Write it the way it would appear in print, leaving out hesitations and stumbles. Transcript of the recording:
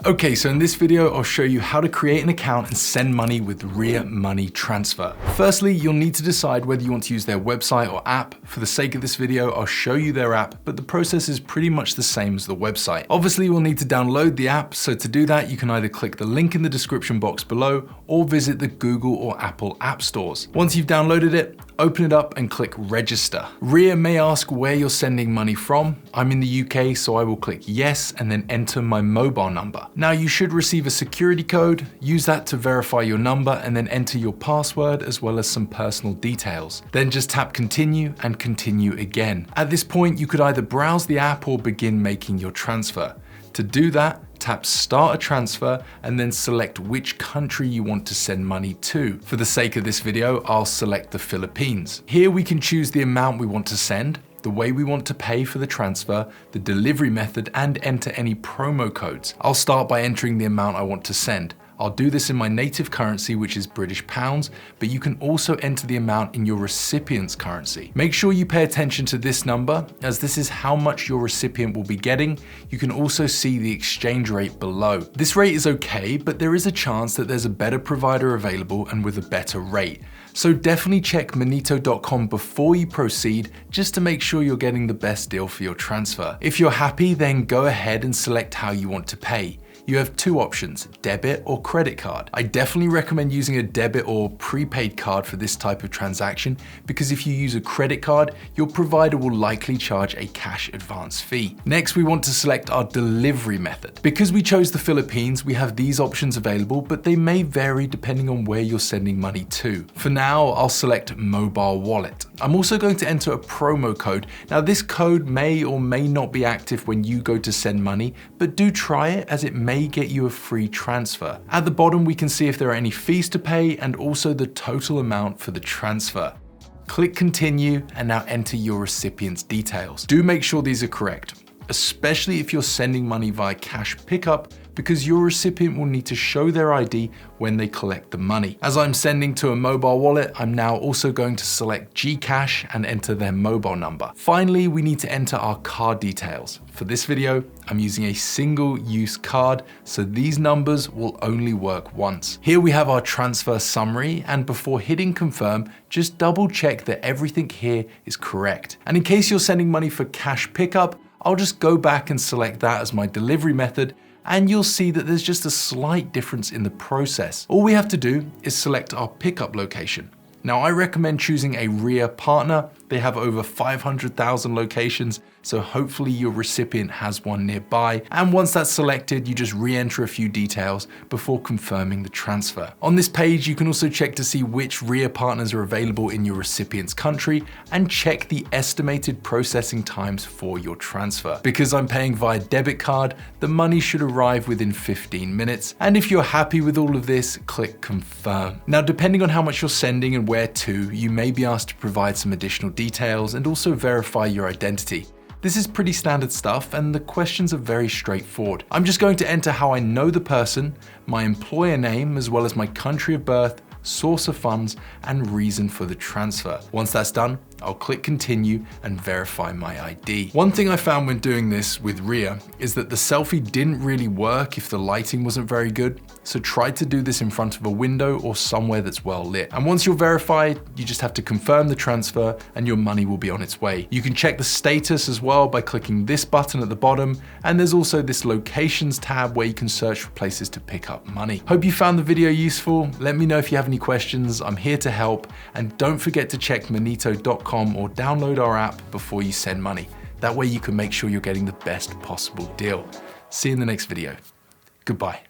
Okay, so in this video, I'll show you how to create an account and send money with Ria Money Transfer. Firstly, you'll need to decide whether you want to use their website or app. For the sake of this video, I'll show you their app, but the process is pretty much the same as the website. Obviously, we'll need to download the app, so to do that, you can either click the link in the description box below or visit the Google or Apple app stores. Once you've downloaded it, open it up and click register. Ria may ask where you're sending money from. I'm in the UK, so I will click yes and then enter my mobile number. Now you should receive a security code. Use that to verify your number and then enter your password as well as some personal details. Then just tap continue and continue again. At this point, you could either browse the app or begin making your transfer. To do that, tap start a transfer and then select which country you want to send money to. For the sake of this video, I'll select the Philippines. Here we can choose the amount we want to send, the way we want to pay for the transfer, the delivery method, and enter any promo codes. I'll start by entering the amount I want to send. I'll do this in my native currency, which is British pounds, but you can also enter the amount in your recipient's currency. Make sure you pay attention to this number, as this is how much your recipient will be getting. You can also see the exchange rate below. This rate is okay, but there is a chance that there's a better provider available and with a better rate. So definitely check Monito.com before you proceed, just to make sure you're getting the best deal for your transfer. If you're happy, then go ahead and select how you want to pay. You have two options, debit or credit card. I definitely recommend using a debit or prepaid card for this type of transaction, because if you use a credit card, your provider will likely charge a cash advance fee. Next, we want to select our delivery method. Because we chose the Philippines, we have these options available, but they may vary depending on where you're sending money to. For now, I'll select mobile wallet. I'm also going to enter a promo code. Now, this code may or may not be active when you go to send money, but do try it, as it may get you a free transfer. At the bottom, we can see if there are any fees to pay and also the total amount for the transfer. Click continue and now enter your recipient's details. Do make sure these are correct, especially if you're sending money via cash pickup, because your recipient will need to show their ID when they collect the money. As I'm sending to a mobile wallet, I'm now also going to select Gcash and enter their mobile number. Finally, we need to enter our card details. For this video, I'm using a single-use card, so these numbers will only work once. Here we have our transfer summary, and before hitting confirm, just double check that everything here is correct. And in case you're sending money for cash pickup, I'll just go back and select that as my delivery method, and you'll see that there's just a slight difference in the process. All we have to do is select our pickup location. Now, I recommend choosing a Ria partner. They have over 500,000 locations, so hopefully your recipient has one nearby. And once that's selected, you just re-enter a few details before confirming the transfer. On this page, you can also check to see which Ria partners are available in your recipient's country and check the estimated processing times for your transfer. Because I'm paying via debit card, the money should arrive within 15 minutes. And if you're happy with all of this, click confirm. Now, depending on how much you're sending and where to, you may be asked to provide some additional details and also verify your identity. This is pretty standard stuff, and the questions are very straightforward. I'm just going to enter how I know the person, my employer name, as well as my country of birth, source of funds, and reason for the transfer. Once that's done, I'll click continue and verify my ID. One thing I found when doing this with Ria is that the selfie didn't really work if the lighting wasn't very good, so try to do this in front of a window or somewhere that's well lit. And once you're verified, you just have to confirm the transfer and your money will be on its way. You can check the status as well by clicking this button at the bottom, and there's also this locations tab where you can search for places to pick up money. Hope you found the video useful. Let me know if you have any questions. I'm here to help, and don't forget to check Monito.com or download our app before you send money. That way you can make sure you're getting the best possible deal. See you in the next video. Goodbye.